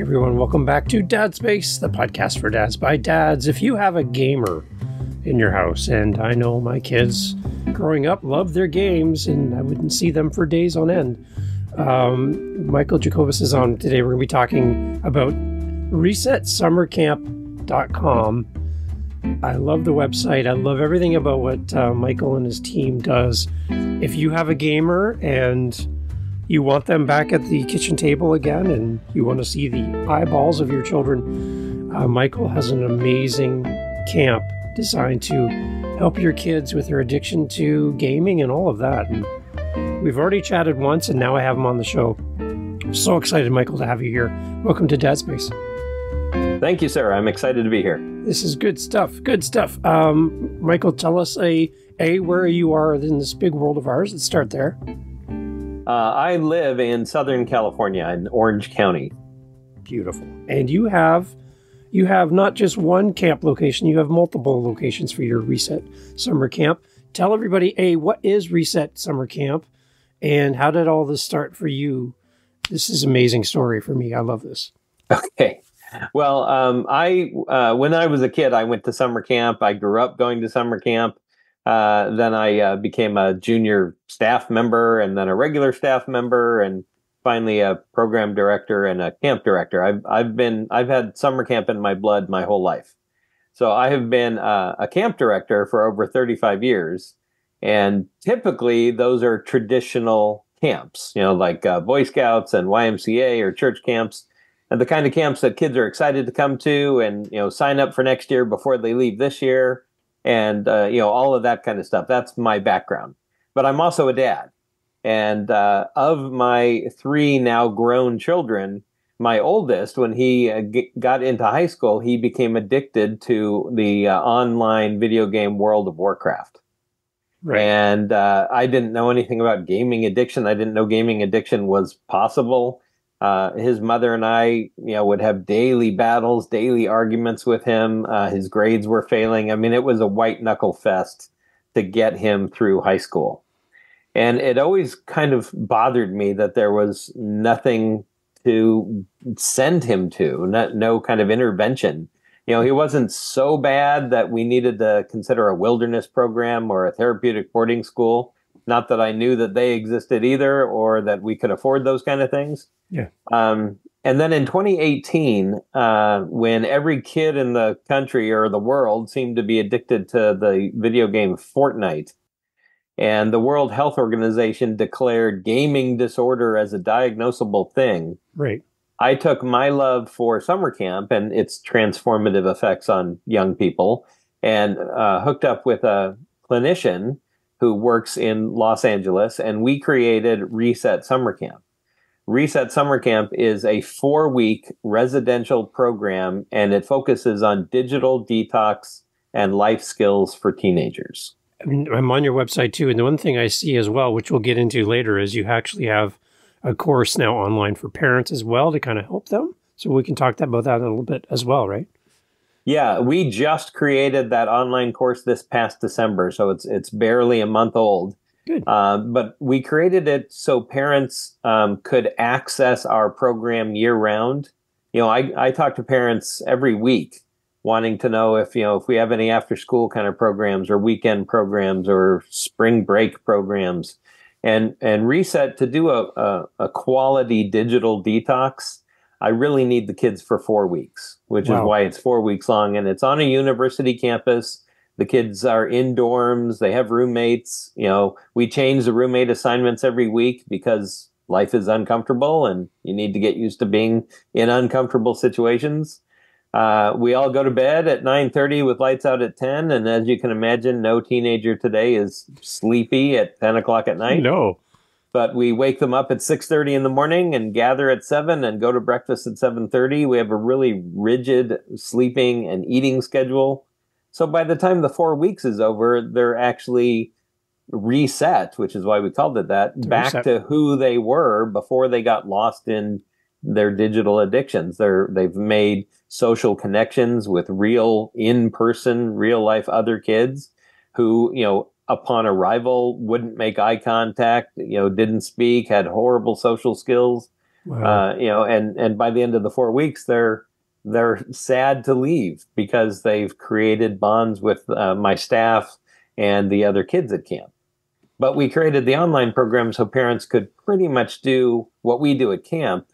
everyone. Welcome back to Dad Space, the podcast for dads by dads. If you have a gamer in your house, and I know my kids growing up loved their games, and I wouldn't see them for days on end. Michael Jacobus is on today. We're going to be talking about resetsummercamp.com. I love the website. I love everything about what Michael and his team does. If you have a gamer and you want them back at the kitchen table again, and you want to see the eyeballs of your children, Michael has an amazing camp designed to help your kids with their addiction to gaming and all of that. And we've already chatted once, and now I have him on the show. I'm so excited, Michael, to have you here. Welcome to Dad Space. Thank you, sir. I'm excited to be here. This is good stuff. Good stuff. Michael, tell us where you are in this big world of ours. Let's start there. I live in Southern California in Orange County. Beautiful. And you have not just one camp location, you have multiple locations for your Reset Summer Camp. Tell everybody, what is Reset Summer Camp, and how did all this start for you? This is an amazing story for me. I love this. Okay. Well, when I was a kid, I went to summer camp. I grew up going to summer camp. Then I became a junior staff member, and then a regular staff member, and finally a program director and a camp director. I've had summer camp in my blood my whole life. So I have been a camp director for over 35 years. And typically those are traditional camps, like Boy Scouts and YMCA or church camps, and the kind of camps that kids are excited to come to and, sign up for next year before they leave this year. And, all of that kind of stuff. That's my background. But I'm also a dad. And of my 3 now grown children, my oldest, when he got into high school, he became addicted to the online video game World of Warcraft. Right. And I didn't know anything about gaming addiction. I didn't know gaming addiction was possible. His mother and I, would have daily battles, daily arguments with him. His grades were failing. I mean, it was a white knuckle fest to get him through high school. And it always kind of bothered me that there was nothing to send him to, no kind of intervention. He wasn't so bad that we needed to consider a wilderness program or a therapeutic boarding school. Not that I knew that they existed either, or that we could afford those kind of things. Yeah. And then in 2018, when every kid in the country or the world seemed to be addicted to the video game Fortnite, and the World Health Organization declared gaming disorder as a diagnosable thing. Right. I took my love for summer camp and its transformative effects on young people and hooked up with a clinician who works in Los Angeles, and we created Reset Summer Camp. Reset Summer Camp is a 4-week residential program, and it focuses on digital detox and life skills for teenagers. I'm on your website too, and the one thing I see as well, which we'll get into later, is you actually have a course now online for parents as well to kind of help them. So we can talk about that a little bit as well, right? Yeah, we just created that online course this past December, so it's barely a month old. Good. But we created it so parents could access our program year round. I talk to parents every week wanting to know if we have any after school kind of programs or weekend programs or spring break programs. And Reset, to do a quality digital detox, I really need the kids for 4 weeks, which is why it's 4 weeks long. And it's on a university campus. The kids are in dorms. They have roommates. We change the roommate assignments every week because life is uncomfortable and you need to get used to being in uncomfortable situations. We all go to bed at 9:30 with lights out at 10. And as you can imagine, no teenager today is sleepy at 10 o'clock at night. No. But we wake them up at 6:30 in the morning and gather at 7 and go to breakfast at 7:30. We have a really rigid sleeping and eating schedule. So by the time the 4 weeks is over, they're actually reset, which is why we called it that, back to who they were before they got lost in their digital addictions. They've made social connections with real in-person, real life other kids who, upon arrival, wouldn't make eye contact, didn't speak, had horrible social skills. Wow. And by the end of the 4 weeks, they're sad to leave because they've created bonds with my staff and the other kids at camp. But we created the online program so parents could pretty much do what we do at camp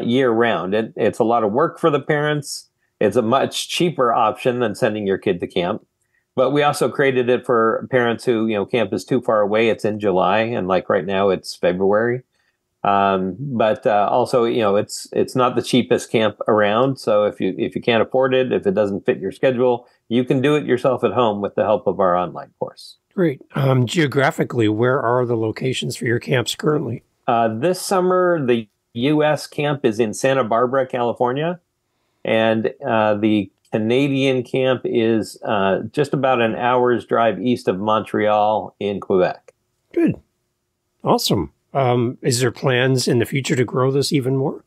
year round. It's a lot of work for the parents. It's a much cheaper option than sending your kid to camp. But we also created it for parents who, camp is too far away. It's in July, and like right now, it's February. But also, it's not the cheapest camp around. So if you can't afford it, if it doesn't fit your schedule, you can do it yourself at home with the help of our online course. Great. Geographically, where are the locations for your camps currently? This summer, the U.S. camp is in Santa Barbara, California, and the Canadian camp is just about an hour's drive east of Montreal in Quebec. Good. Awesome. Is there plans in the future to grow this even more?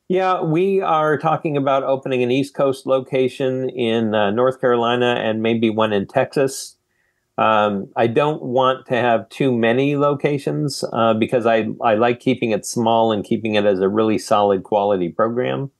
Yeah, we are talking about opening an East Coast location in North Carolina and maybe one in Texas. I don't want to have too many locations because I like keeping it small and keeping it as a really solid quality program.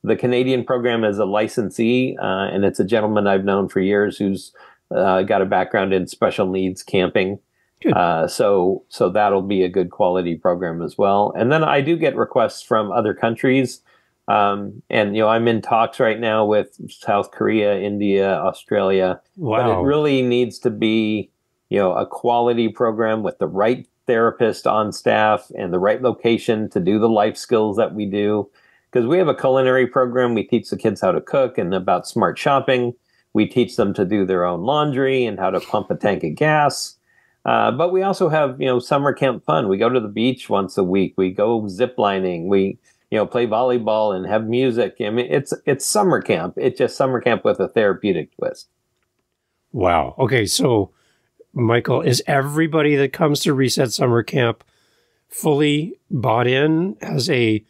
The Canadian program is a licensee, and it's a gentleman I've known for years who's got a background in special needs camping. So that'll be a good quality program as well. And then I do get requests from other countries. And, I'm in talks right now with South Korea, India, Australia. Wow. But it really needs to be, a quality program with the right therapist on staff and the right location to do the life skills that we do. Because we have a culinary program. We teach the kids how to cook and about smart shopping. We teach them to do their own laundry and how to pump a tank of gas. But we also have, summer camp fun. We go to the beach once a week. We go ziplining. We, play volleyball and have music. I mean, it's summer camp. It's just summer camp with a therapeutic twist. Wow. Okay. So, Michael, is everybody that comes to Reset Summer Camp fully bought in as a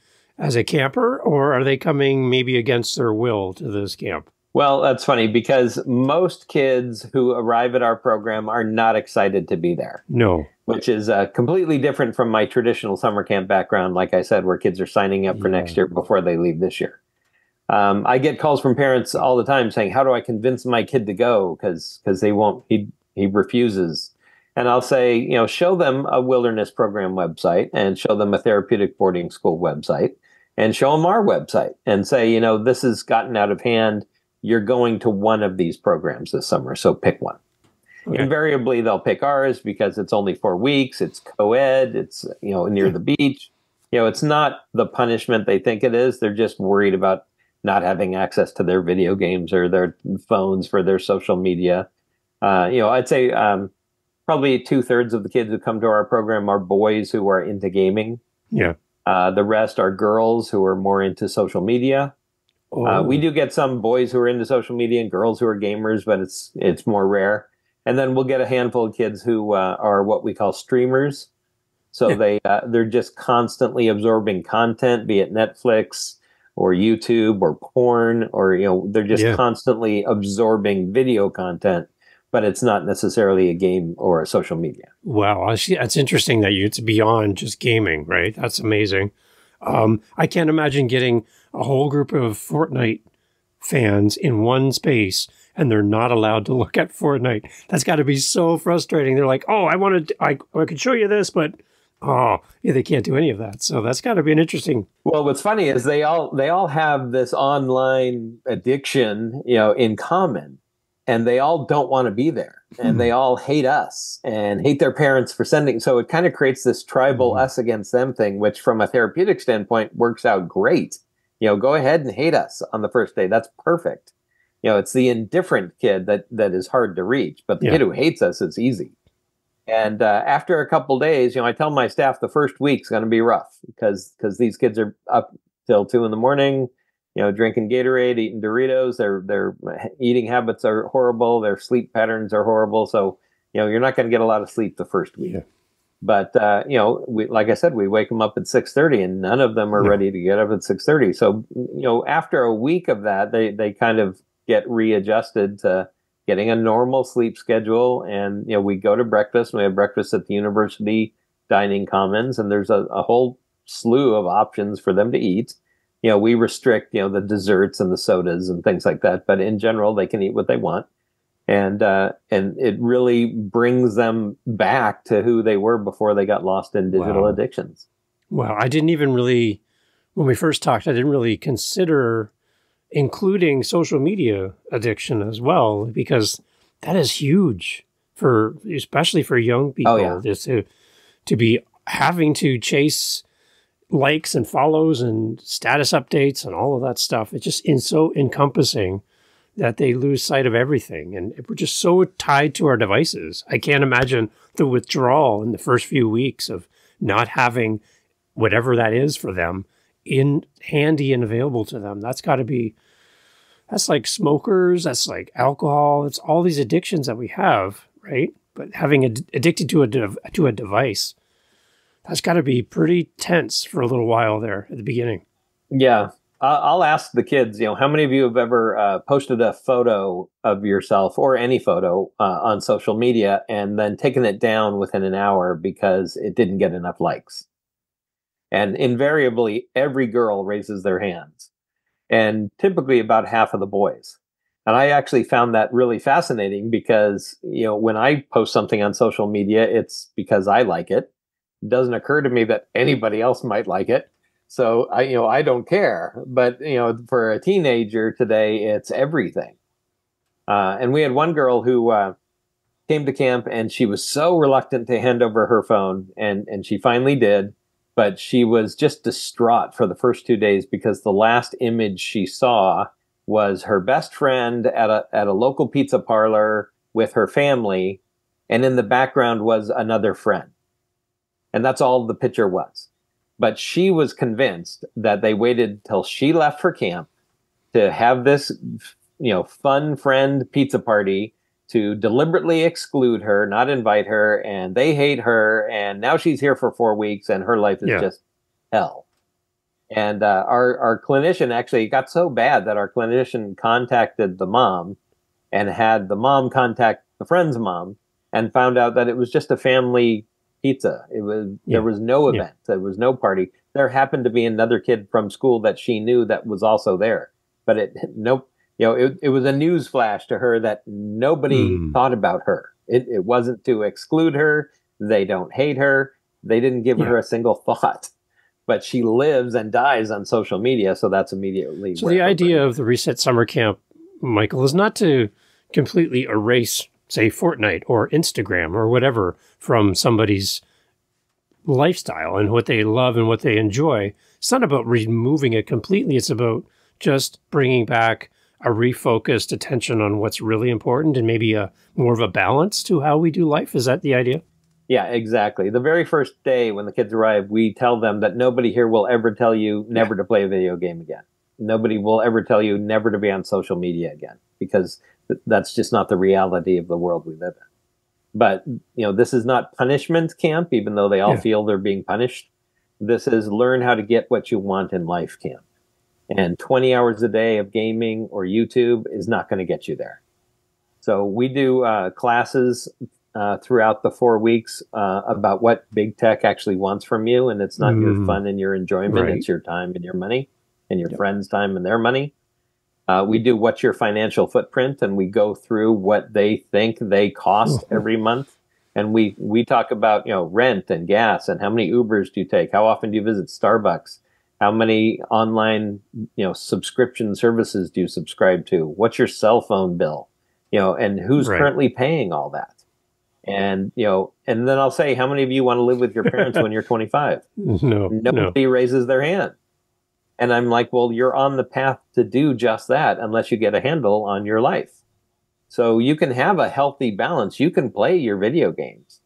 camper, or are they coming maybe against their will to this camp? Well, that's funny because most kids who arrive at our program are not excited to be there. No. Which is completely different from my traditional summer camp background, like I said, where kids are signing up for next year before they leave this year. I get calls from parents all the time saying, how do I convince my kid to go? Because they won't, he refuses. And I'll say, show them a wilderness program website and show them a therapeutic boarding school website and show them our website and say, this has gotten out of hand. You're going to one of these programs this summer, so pick one. Okay. Invariably, they'll pick ours because it's only 4 weeks. It's co-ed. It's, near the beach. It's not the punishment they think it is. They're just worried about not having access to their video games or their phones for their social media. I'd say probably 2/3 of the kids who come to our program are boys who are into gaming. Yeah. The rest are girls who are more into social media. Oh. We do get some boys who are into social media and girls who are gamers, but it's more rare. And then we'll get a handful of kids who are what we call streamers. So they're just constantly absorbing content, be it Netflix or YouTube or porn, or they're just constantly absorbing video content, but it's not necessarily a game or a social media. Wow, that's interesting that it's beyond just gaming, right? That's amazing. I can't imagine getting a whole group of Fortnite fans in one space and they're not allowed to look at Fortnite. That's got to be so frustrating. They're like, oh, I could show you this, but they can't do any of that. So that's got to be an interesting. Well, what's funny is they all have this online addiction, in common, and they all don't want to be there, and they all hate us and hate their parents for sending. So it kind of creates this tribal us against them thing, which from a therapeutic standpoint works out great. Go ahead and hate us on the first day. That's perfect. It's the indifferent kid that is hard to reach, but the kid who hates us, it's easy. And after a couple days, I tell my staff the first week's going to be rough because these kids are up till 2 a.m, drinking Gatorade, eating Doritos. Their eating habits are horrible. Their sleep patterns are horrible. So, you're not going to get a lot of sleep the first week. Yeah. But, like I said, we wake them up at 6:30 and none of them are ready to get up at 6:30. So, after a week of that, they kind of get readjusted to getting a normal sleep schedule. And, we go to breakfast and we have breakfast at the University Dining Commons. And there's a whole slew of options for them to eat. We restrict, the desserts and the sodas and things like that, but in general, they can eat what they want. And it really brings them back to who they were before they got lost in digital addictions. Wow. I didn't even really, when we first talked, I didn't really consider including social media addiction as well, because that is huge especially for young people. Oh, yeah. Just to be having to chase likes and follows and status updates and all of that stuff. It's just so encompassing that they lose sight of everything. And we're just so tied to our devices. I can't imagine the withdrawal in the first few weeks of not having whatever that is for them in handy and available to them. That's like smokers, that's like alcohol. It's all these addictions that we have, right? But having addicted to a device, that's got to be pretty tense for a little while there at the beginning. Yeah. I'll ask the kids, how many of you have ever posted a photo of yourself or any photo on social media and then taken it down within an hour because it didn't get enough likes? And invariably, every girl raises their hands, and typically about half of the boys. And I actually found that really fascinating because, when I post something on social media, it's because I like it. It doesn't occur to me that anybody else might like it. So I don't care. But, for a teenager today, it's everything. And we had one girl who came to camp, and she was so reluctant to hand over her phone, and she finally did. But she was just distraught for the first 2 days because the last image she saw was her best friend at a local pizza parlor with her family, and in the background was another friend. And that's all the picture was. But she was convinced that they waited till she left for camp to have this, fun friend pizza party to deliberately exclude her, not invite her, and they hate her, and now she's here for 4 weeks, and her life is just hell. And our clinician actually got so bad that our clinician contacted the mom and had the mom contact the friend's mom and found out that it was just a family pizza. There was no event. There was no party. There happened to be another kid from school that she knew that was also there, but it was a news flash to her that nobody thought about her. It wasn't to exclude her. They don't hate her. They didn't give her a single thought, but she lives and dies on social media. So that's immediately. So the idea of the Reset Summer Camp, Michael, is not to completely erase, say, Fortnite or Instagram or whatever from somebody's lifestyle and what they love and what they enjoy. It's not about removing it completely. It's about just bringing back a refocused attention on what's really important and maybe a more of a balance to how we do life. Is that the idea? Yeah, exactly. The very first day when the kids arrive, we tell them that nobody here will ever tell you never to play a video game again. Nobody will ever tell you never to be on social media again, because that's just not the reality of the world we live in. But, this is not punishment camp, even though they all feel they're being punished. This is learn how to get what you want in life camp. And 20 hours a day of gaming or YouTube is not going to get you there. So we do classes throughout the 4 weeks about what big tech actually wants from you. And it's not your fun and your enjoyment. It's your time and your money and your friends' time and their money. We do what's your financial footprint, and we go through what they think they cost every month. And we talk about, rent and gas and how many Ubers do you take? How often do you visit Starbucks? How many online, subscription services do you subscribe to? What's your cell phone bill? And who's currently paying all that? And, and then I'll say, how many of you want to live with your parents when you're 25? Nobody raises their hand. And I'm like, well, you're on the path to do just that unless you get a handle on your life. So you can have a healthy balance. You can play your video games.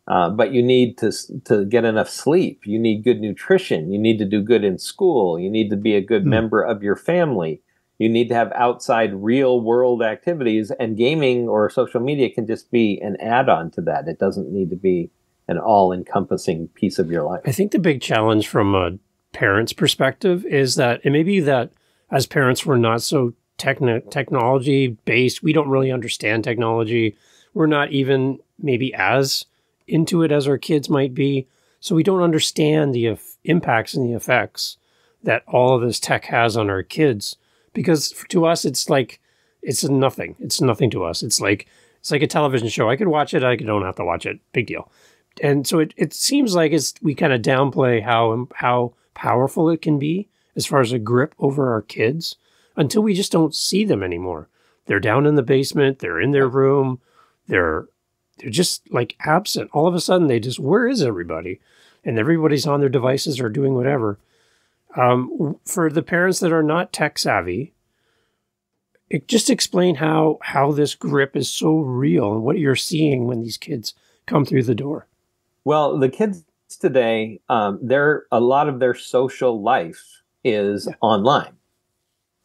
But you need to get enough sleep. You need good nutrition. You need to do good in school. You need to be a good member of your family. You need to have outside real world activities, and gaming or social media can just be an add-on to that. It doesn't need to be an all-encompassing piece of your life. I think the big challenge from a parent's perspective is that it may be that as parents, we're not so technology based. We don't really understand technology. We're not even maybe as into it as our kids might be. So we don't understand the impacts and the effects that all of this tech has on our kids. Because to us, it's like, it's nothing. It's nothing to us. It's like a television show. I could watch it. I don't have to watch it. Big deal. And so it seems like we kind of downplay how powerful it can be as far as a grip over our kids until we just don't see them anymore. They're down in the basement. They're in their room. They're just like absent. All of a sudden, where is everybody? And everybody's on their devices or doing whatever. For the parents that are not tech savvy, just explain how this grip is so real and what you're seeing when these kids come through the door. Well, the kids today, a lot of their social life is online,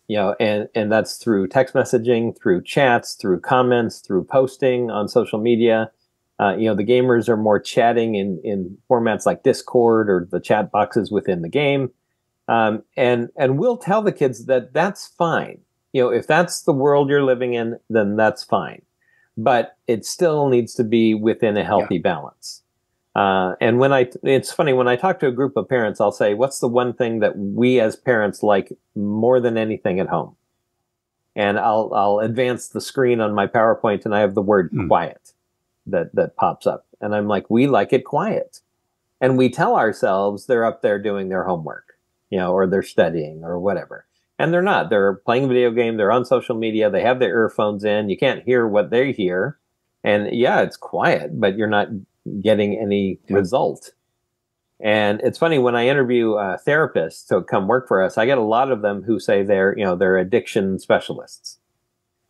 and that's through text messaging, through chats, through comments, through posting on social media. The gamers are more chatting in formats like Discord or the chat boxes within the game. And we'll tell the kids that that's fine. If that's the world you're living in, then that's fine. But it still needs to be within a healthy balance. And it's funny, when I talk to a group of parents, I'll say, what's the one thing that we as parents like more than anything at home? And I'll advance the screen on my PowerPoint and I have the word quiet that pops up. And I'm like, we like it quiet. And we tell ourselves they're up there doing their homework, or they're studying or whatever. And they're not. They're playing a video game. They're on social media. They have their earphones in. You can't hear what they hear. And yeah, it's quiet, but you're not getting any result. And it's funny, when I interview therapists to come work for us, I get a lot of them who say they're addiction specialists.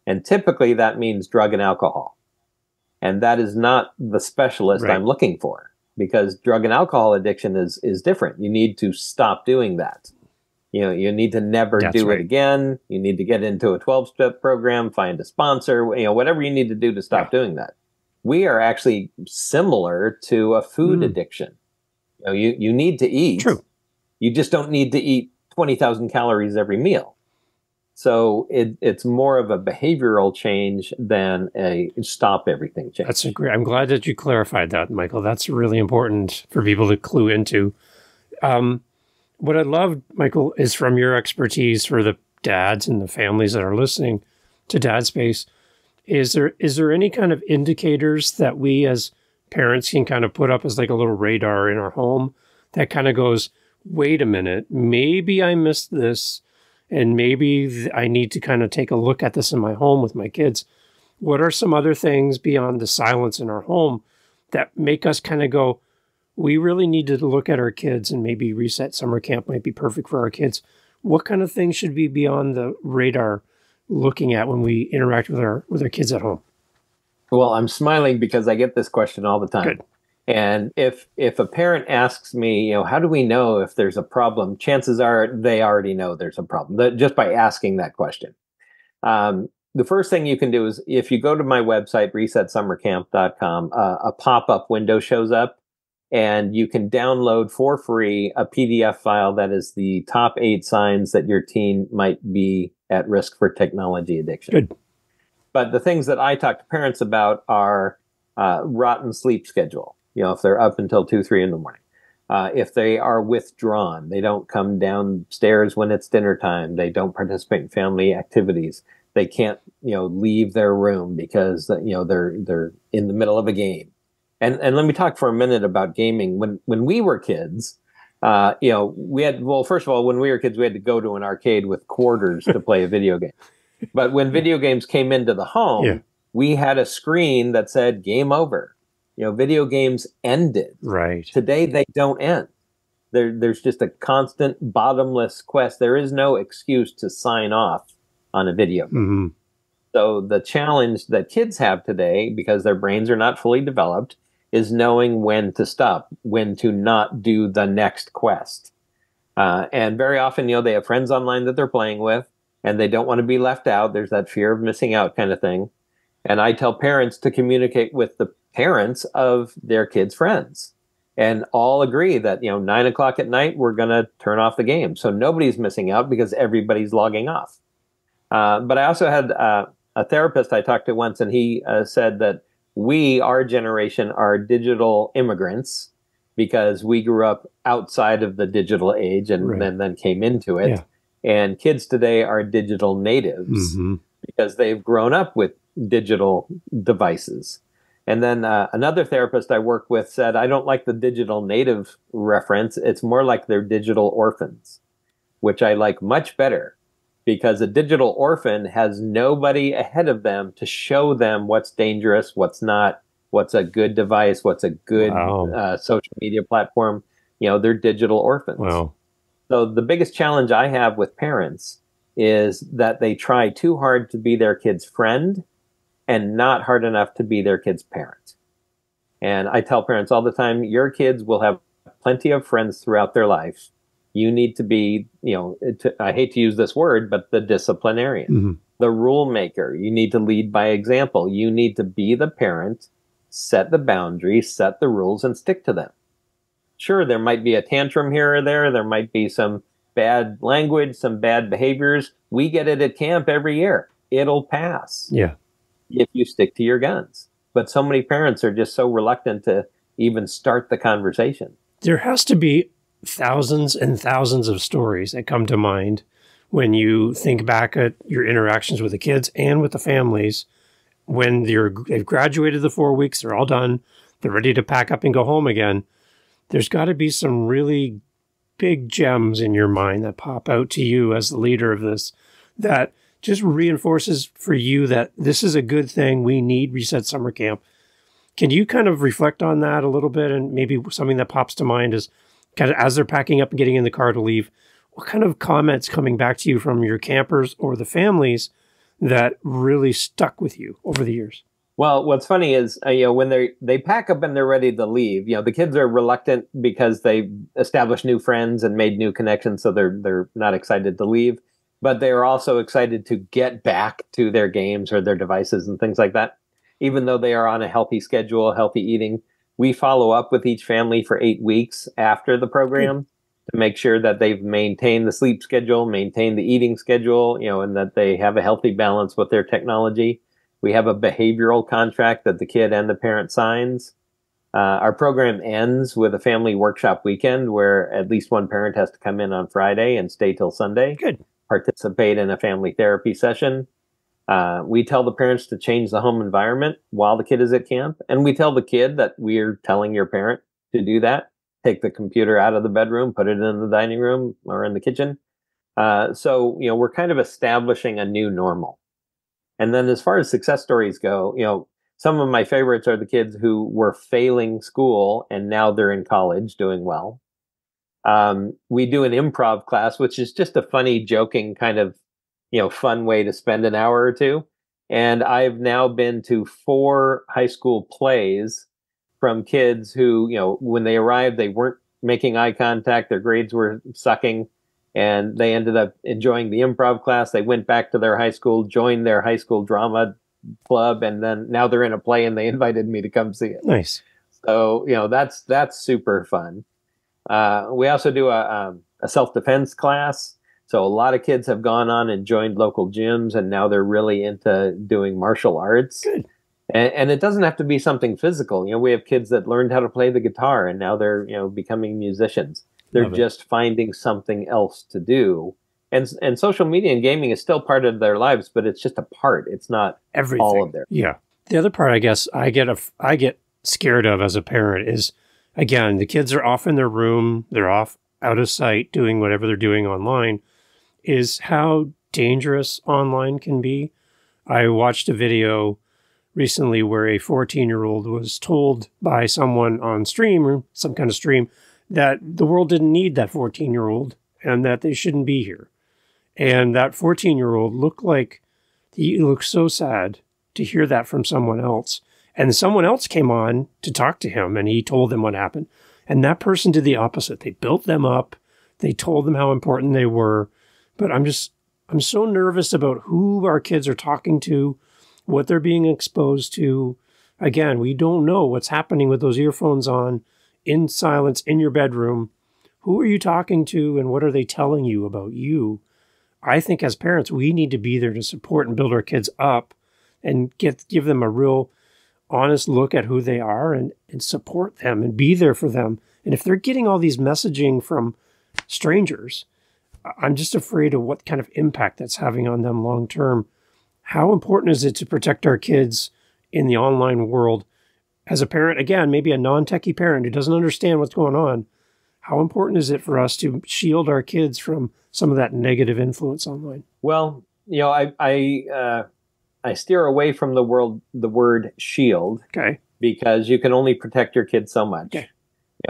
And typically that means drug and alcohol. And that is not the specialist I'm looking for, because drug and alcohol addiction is different. You need to stop doing that. You need to never do it again. You need to get into a 12-step program, find a sponsor, whatever you need to do to stop doing that. We are actually similar to a food addiction. You need to eat. True. You just don't need to eat 20,000 calories every meal. So it's more of a behavioral change than a stop everything change. I'm glad that you clarified that, Michael. That's really important for people to clue into. What I love, Michael, is from your expertise for the dads and the families that are listening to Dad Space. Is there any kind of indicators that we as parents can kind of put up as like a little radar in our home that kind of goes, wait a minute, maybe I missed this, and maybe I need to kind of take a look at this in my home with my kids? What are some other things beyond the silence in our home that make us kind of go, we really need to look at our kids, and maybe Reset Summer Camp might be perfect for our kids? What kind of things should be beyond the radar looking at when we interact with our kids at home? Well, I'm smiling because I get this question all the time. Good. And if a parent asks me, how do we know if there's a problem? Chances are they already know there's a problem just by asking that question. The first thing you can do is, if you go to my website, resetsummercamp.com, a pop-up window shows up, and you can download for free a PDF file that is the top 8 signs that your teen might be at risk for technology addiction. Good. But the things that I talk to parents about are rotten sleep schedule. If they're up until 2, 3 in the morning. If they are withdrawn, they don't come downstairs when it's dinner time. They don't participate in family activities. They can't, leave their room because, they're in the middle of a game. And let me talk for a minute about gaming. When we were kids, we had, first of all, when we were kids, we had to go to an arcade with quarters to play a video game. But when video games came into the home, we had a screen that said game over. Video games ended. Right. Today, they don't end. There's just a constant bottomless quest. There is no excuse to sign off on a video game. Mm-hmm. So the challenge that kids have today, because their brains are not fully developed, is knowing when to stop, when to not do the next quest. And very often, they have friends online that they're playing with, and they don't want to be left out. There's that fear of missing out kind of thing. And I tell parents to communicate with the parents of their kids' friends, and all agree that, 9 o'clock at night, we're going to turn off the game. So nobody's missing out because everybody's logging off. But I also had a therapist I talked to once, and he said that our generation are digital immigrants, because we grew up outside of the digital age and Right. then came into it. Yeah. And kids today are digital natives because they've grown up with digital devices. And then another therapist I work with said, I don't like the digital native reference. It's more like they're digital orphans, which I like much better, because a digital orphan has nobody ahead of them to show them what's dangerous, what's not, what's a good device, what's a good social media platform. You know, they're digital orphans. Wow. So the biggest challenge I have with parents is that they try too hard to be their kid's friend and not hard enough to be their kid's parent. And I tell parents all the time, your kids will have plenty of friends throughout their life. You need to be, I hate to use this word, but the disciplinarian, the rule maker. You need to lead by example. You need to be the parent, set the boundaries, set the rules, and stick to them. Sure, there might be a tantrum here or there. There might be some bad language, some bad behaviors. We get it at camp every year. It'll pass. Yeah. If you stick to your guns. But so many parents are just so reluctant to even start the conversation. There has to be thousands and thousands of stories that come to mind when you think back at your interactions with the kids and with the families. When they've graduated the 4 weeks, they're all done, they're ready to pack up and go home again. There's got to be some really big gems in your mind that pop out to you as the leader of this, that just reinforces for you that this is a good thing. We need Reset Summer Camp. Can you kind of reflect on that a little bit? And maybe something that pops to mind is kind of as they're packing up and getting in the car to leave, what kind of comments coming back to you from your campers or the families that really stuck with you over the years? Well, what's funny is, when they pack up and they're ready to leave, the kids are reluctant because they established new friends and made new connections. So they're not excited to leave, but they're also excited to get back to their games or their devices and things like that. Even though they are on a healthy schedule, healthy eating, we follow up with each family for 8 weeks after the program to make sure that they've maintained the sleep schedule, maintained the eating schedule, and that they have a healthy balance with their technology. We have a behavioral contract that the kid and the parent signs. Our program ends with a family workshop weekend where at least one parent has to come in on Friday and stay till Sunday. Good. Participate in a family therapy session. We tell the parents to change the home environment while the kid is at camp. And we tell the kid that we're telling your parent to do that. Take the computer out of the bedroom, put it in the dining room or in the kitchen. So we're kind of establishing a new normal. And then as far as success stories go, some of my favorites are the kids who were failing school and now they're in college doing well. We do an improv class, which is just a funny, joking kind of, fun way to spend an hour or two. And I've now been to 4 high school plays from kids who, when they arrived, they weren't making eye contact. Their grades were sucking. And they ended up enjoying the improv class. They went back to their high school, joined their high school drama club, and then now they're in a play and they invited me to come see it. Nice. So, that's super fun. We also do a self-defense class. So a lot of kids have gone on and joined local gyms, and now they're really into doing martial arts. Good. And it doesn't have to be something physical. We have kids that learned how to play the guitar, and now they're, becoming musicians. They're just finding something else to do. And social media and gaming is still part of their lives, but it's just a part. It's not everything. All of their. Yeah. The other part, I guess, I get scared of as a parent is, again, the kids are off in their room. They're off out of sight doing whatever they're doing online, is how dangerous online can be. I watched a video recently where a 14-year-old was told by someone on stream or some kind of stream that the world didn't need that 14-year-old and that they shouldn't be here. And that 14-year-old he looked so sad to hear that from someone else. And someone else came on to talk to him and he told them what happened. And that person did the opposite. They built them up. They told them how important they were. But I'm so nervous about who our kids are talking to, what they're being exposed to. Again, we don't know what's happening with those earphones on, in silence, in your bedroom. Who are you talking to and what are they telling you about you? I think as parents, we need to be there to support and build our kids up and give them a real honest look at who they are and support them and be there for them And if they're getting all these messaging from strangers, I'm just afraid of what kind of impact that's having on them long term. How important is it to protect our kids in the online world? As a parent, again, maybe a non-techie parent who doesn't understand what's going on, how important is it for us to shield our kids from some of that negative influence online? Well, I steer away from the word shield. Okay. Because you can only protect your kids so much. Okay.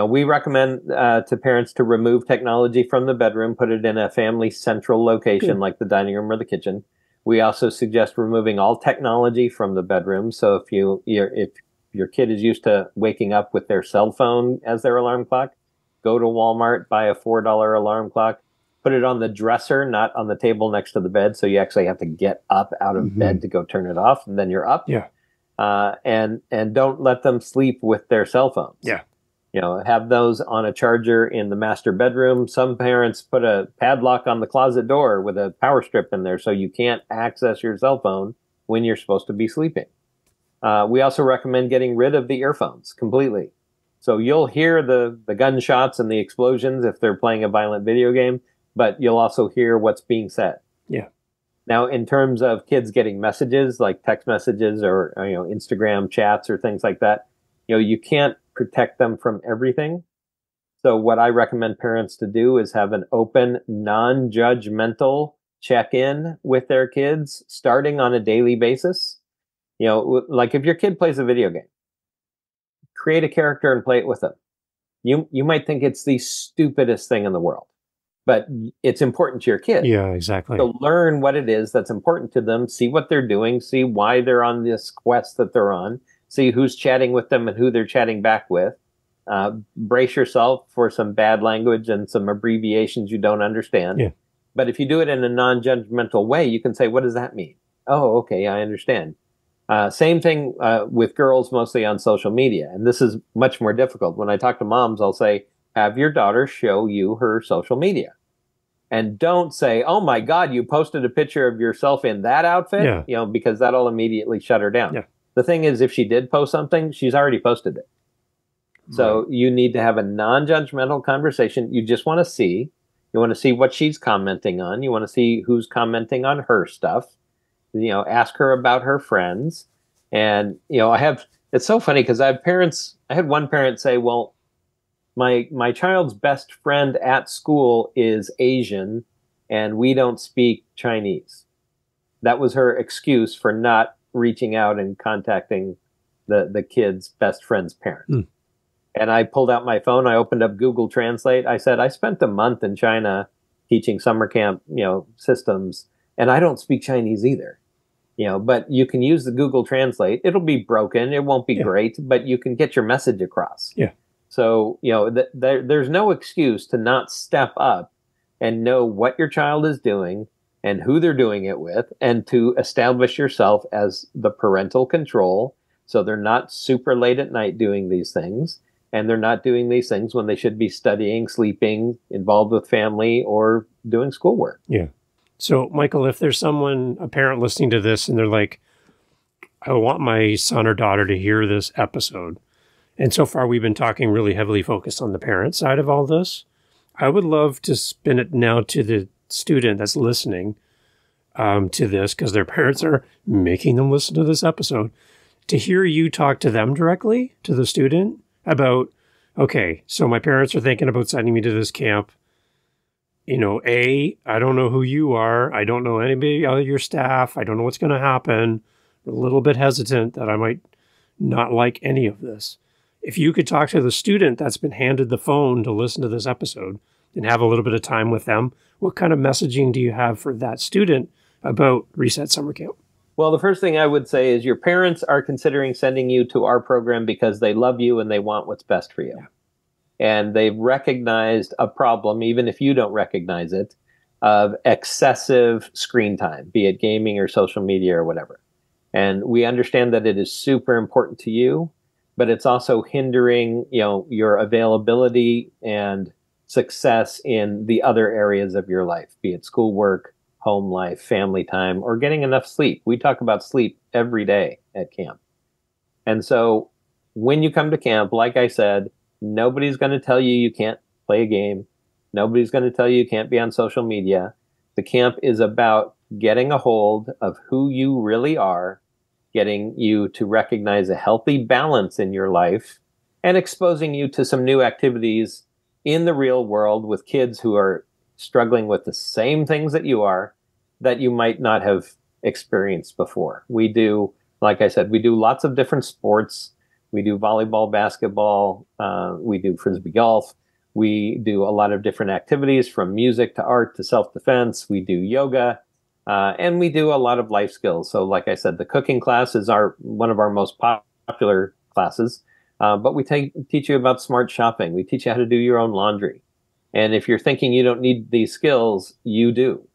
We recommend to parents to remove technology from the bedroom, put it in a family central location. Good. Like the dining room or the kitchen. We also suggest removing all technology from the bedroom. So if your kid is used to waking up with their cell phone as their alarm clock, go to Walmart, buy a $4 alarm clock, put it on the dresser, not on the table next to the bed. So you actually have to get up out of bed to go turn it off, and then you're up. Yeah. And don't let them sleep with their cell phones. Yeah. Have those on a charger in the master bedroom. Some parents put a padlock on the closet door with a power strip in there so you can't access your cell phone when you're supposed to be sleeping. We also recommend getting rid of the earphones completely. So you'll hear the gunshots and the explosions if they're playing a violent video game, but you'll also hear what's being said. Yeah. Now, in terms of kids getting messages like text messages or Instagram chats or things like that, you can't protect them from everything. So what I recommend parents to do is have an open, non-judgmental check-in with their kids starting on a daily basis. Like if your kid plays a video game, create a character and play it with them. You might think it's the stupidest thing in the world, but it's important to your kid. Yeah, exactly. So learn what it is that's important to them, see what they're doing, see why they're on this quest that they're on, see who's chatting with them and who they're chatting back with. Brace yourself for some bad language and some abbreviations you don't understand. Yeah. But if you do it in a non-judgmental way, you can say, what does that mean? Oh, okay, I understand. Same thing with girls, mostly on social media. And this is much more difficult. When I talk to moms, I'll say, have your daughter show you her social media. And don't say, oh my God, you posted a picture of yourself in that outfit, because that'll immediately shut her down. Yeah. The thing is, if she did post something, she's already posted it. So you need to have a non-judgmental conversation. You just want to see. You want to see what she's commenting on. You want to see who's commenting on her stuff. Ask her about her friends. And, it's so funny because I had one parent say, well, my child's best friend at school is Asian and we don't speak Chinese. That was her excuse for not reaching out and contacting the kid's best friend's parent. Mm. And I pulled out my phone. I opened up Google Translate. I said, I spent a month in China teaching summer camp, systems, and I don't speak Chinese either. But you can use the Google Translate. It'll be broken. It won't be great, but you can get your message across. Yeah. So, there's no excuse to not step up and know what your child is doing and who they're doing it with, and to establish yourself as the parental control. So they're not super late at night doing these things, and they're not doing these things when they should be studying, sleeping, involved with family, or doing schoolwork. Yeah. So, Michael, if there's a parent listening to this and they're like, I want my son or daughter to hear this episode. And so far, we've been talking really heavily focused on the parent side of all this. I would love to spin it now to the student that's listening to this, because their parents are making them listen to this episode, to hear you talk to them directly, to the student, about, okay, so my parents are thinking about sending me to this camp. I don't know who you are. I don't know anybody out of your staff. I don't know what's going to happen. I'm a little bit hesitant that I might not like any of this. If you could talk to the student that's been handed the phone to listen to this episode and have a little bit of time with them, what kind of messaging do you have for that student about Reset Summer Camp? Well, the first thing I would say is your parents are considering sending you to our program because they love you and they want what's best for you. Yeah. And they've recognized a problem, even if you don't recognize it, of excessive screen time, be it gaming or social media or whatever. And we understand that it is super important to you, but it's also hindering, your availability and success in the other areas of your life, be it schoolwork, home life, family time, or getting enough sleep. We talk about sleep every day at camp. And so when you come to camp, like I said, Nobody's going to tell you you can't play a game. Nobody's going to tell you you can't be on social media. The camp is about getting a hold of who you really are, getting you to recognize a healthy balance in your life, and exposing you to some new activities in the real world with kids who are struggling with the same things that you are that you might not have experienced before. We do, like I said, we do lots of different sports. We do volleyball, basketball, we do frisbee golf. We do a lot of different activities from music to art to self-defense. We do yoga, and we do a lot of life skills. So like I said, the cooking class is one of our most popular classes, but we teach you about smart shopping. We teach you how to do your own laundry. And if you're thinking you don't need these skills, you do,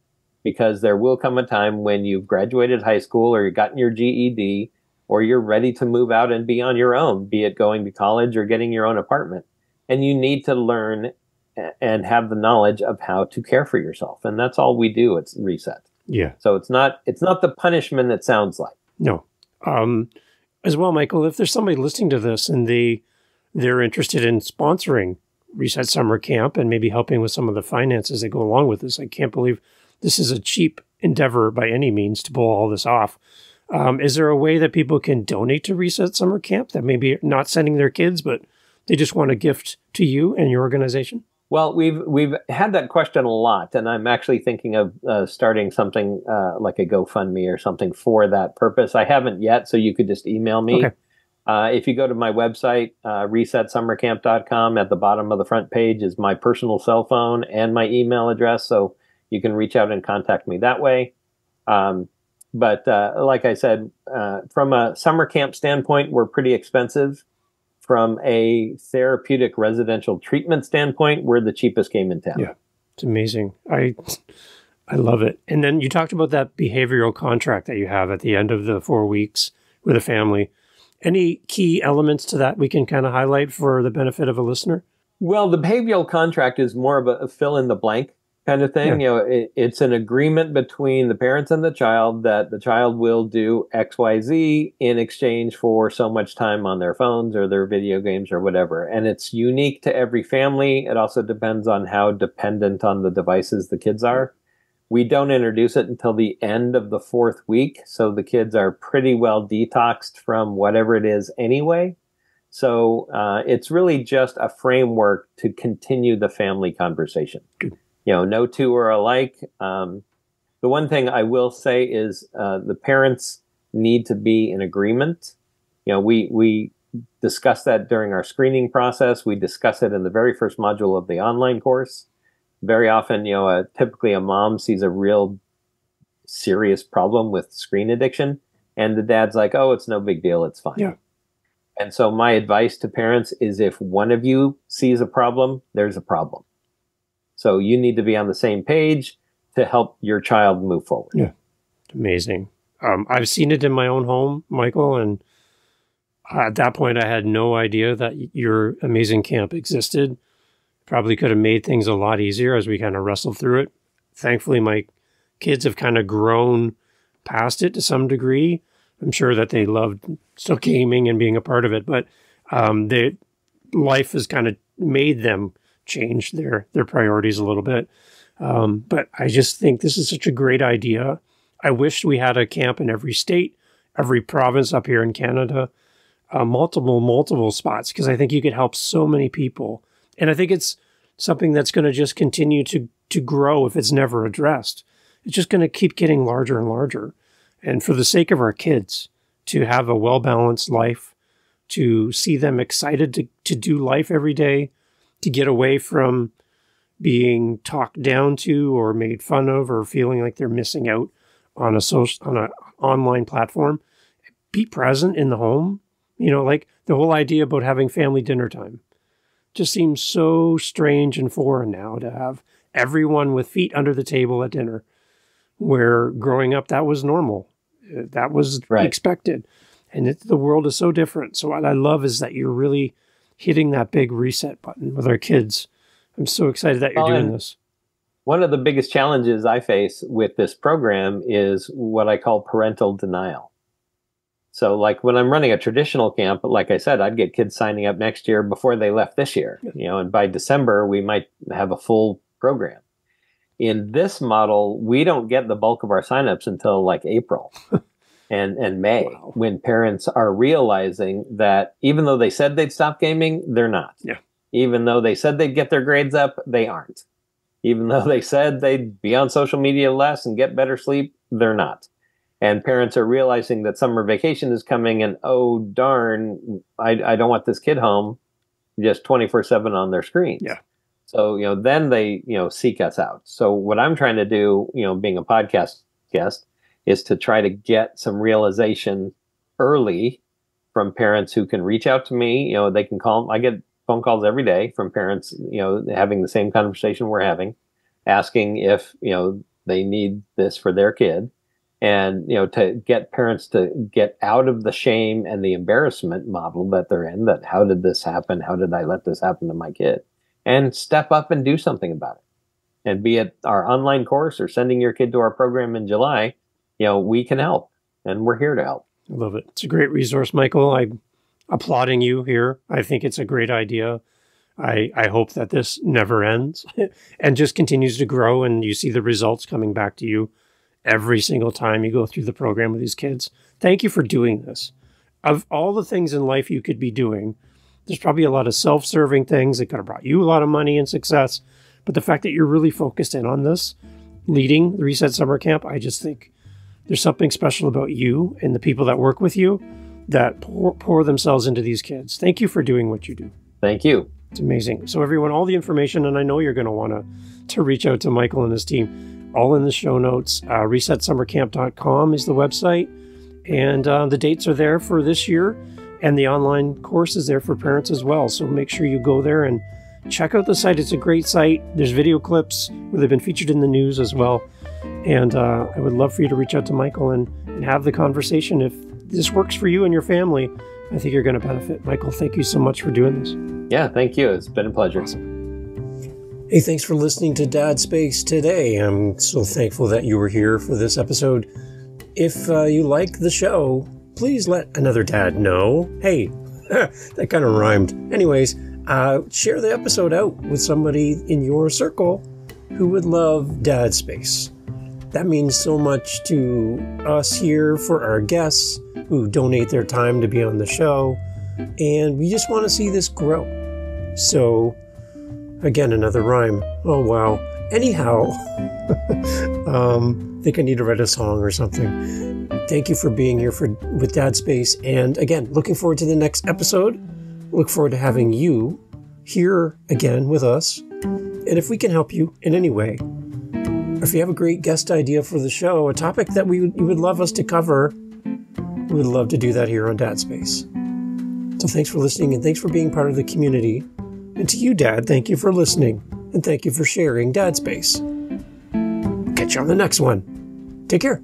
because there will come a time when you've graduated high school or you've gotten your GED or you're ready to move out and be on your own, be it going to college or getting your own apartment. And you need to learn and have the knowledge of how to care for yourself. And that's all we do. It's Reset. Yeah. So it's not the punishment it sounds like. No. As well, Michael, if there's somebody listening to this and they're interested in sponsoring Reset Summer Camp and maybe helping with some of the finances that go along with this, I can't believe this is a cheap endeavor by any means to pull all this off. Is there a way that people can donate to Reset Summer Camp that maybe not sending their kids, but they just want a gift to you and your organization? Well, we've had that question a lot, and I'm actually thinking of starting something like a GoFundMe or something for that purpose. I haven't yet, so you could just email me. Okay. If you go to my website, resetsummercamp.com, at the bottom of the front page is my personal cell phone and my email address, so you can reach out and contact me that way. But like I said, from a summer camp standpoint, we're pretty expensive. From a therapeutic residential treatment standpoint, we're the cheapest game in town. Yeah, it's amazing. I love it. And then you talked about that behavioral contract that you have at the end of the 4 weeks with a family. Any key elements to that we can kind of highlight for the benefit of a listener? Well, the behavioral contract is more of a fill in the blank kind of thing. Yeah. It's an agreement between the parents and the child that the child will do XYZ in exchange for so much time on their phones or their video games or whatever. And it's unique to every family. It also depends on how dependent on the devices the kids are. We don't introduce it until the end of the 4th week, so the kids are pretty well detoxed from whatever it is anyway. So it's really just a framework to continue the family conversation. Good. No two are alike. The one thing I will say is the parents need to be in agreement. We discuss that during our screening process. We discuss it in the very first module of the online course. Very often, typically a mom sees a real serious problem with screen addiction, and the dad's like, "Oh, it's no big deal. It's fine." Yeah. And so my advice to parents is if one of you sees a problem, there's a problem. So you need to be on the same page to help your child move forward. Yeah, amazing. I've seen it in my own home, Michael, and at that point I had no idea that your amazing camp existed. Probably could have made things a lot easier as we kind of wrestled through it. Thankfully, my kids have kind of grown past it to some degree. I'm sure that they loved still gaming and being a part of it, but life has kind of made them change their priorities a little bit. But I just think this is such a great idea. I wish we had a camp in every state, every province up here in Canada, multiple spots, because I think you could help so many people. And I think it's something that's going to just continue to grow if it's never addressed. It's just going to keep getting larger and larger. And for the sake of our kids, to have a well-balanced life, to see them excited to do life every day, to get away from being talked down to or made fun of or feeling like they're missing out on an online platform. Be present in the home. Like the whole idea about having family dinner time just seems so strange and foreign now, to have everyone with feet under the table at dinner, where growing up that was normal. That was right. Expected. And the world is so different. So what I love is that you're really hitting that big reset button with our kids. I'm so excited that you're doing this. One of the biggest challenges I face with this program is what I call parental denial. So like when I'm running a traditional camp, like I said, I'd get kids signing up next year before they left this year, and by December, we might have a full program. In this model, we don't get the bulk of our signups until like April and May, Wow. when parents are realizing that even though they said they'd stop gaming, they're not. Yeah. Even though they said they'd get their grades up, they aren't. Even though they said they'd be on social media less and get better sleep, they're not. And parents are realizing that summer vacation is coming, and oh darn, I don't want this kid home just 24/7 on their screens. Yeah. So, then they, seek us out. So what I'm trying to do, being a podcast guest, is to try to get some realization early from parents who can reach out to me. They can call. I get phone calls every day from parents, having the same conversation we're having, asking if, they need this for their kid. And, to get parents to get out of the shame and the embarrassment model that they're in, that how did this happen? How did I let this happen to my kid? And step up and do something about it. And be it our online course or sending your kid to our program in July, we can help, and we're here to help. I love it. It's a great resource, Michael. I'm applauding you here. I think it's a great idea. I hope that this never ends and just continues to grow, and you see the results coming back to you every single time you go through the program with these kids. Thank you for doing this. Of all the things in life you could be doing, there's probably a lot of self-serving things that could have brought you a lot of money and success. But the fact that you're really focused in on this, leading the Reset Summer Camp, I just think there's something special about you and the people that work with you that pour themselves into these kids. Thank you for doing what you do. Thank you. It's amazing. So everyone, all the information, and I know you're going to want to reach out to Michael and his team, all in the show notes. ResetSummerCamp.com is the website. And the dates are there for this year. And the online course is there for parents as well. So make sure you go there and check out the site. It's a great site. There's video clips where they've been featured in the news as well. And I would love for you to reach out to Michael and have the conversation. If this works for you and your family, I think you're going to benefit. Michael, thank you so much for doing this. Yeah, thank you. It's been a pleasure. Awesome. Hey, thanks for listening to Dad Space today. I'm so thankful that you were here for this episode. If you like the show, please let another dad know. Hey, that kind of rhymed. Anyways, share the episode out with somebody in your circle who would love Dad Space. That means so much to us here, for our guests who donate their time to be on the show. And we just want to see this grow. So, again, another rhyme. Oh, wow. Anyhow, I think I need to write a song or something. Thank you for being here with Dad Space. And again, looking forward to the next episode. Look forward to having you here again with us. And if we can help you in any way, if you have a great guest idea for the show, a topic that you would love us to cover, we would love to do that here on Dad Space. So thanks for listening, and thanks for being part of the community. And to you, Dad, thank you for listening, and thank you for sharing Dad Space. Catch you on the next one. Take care.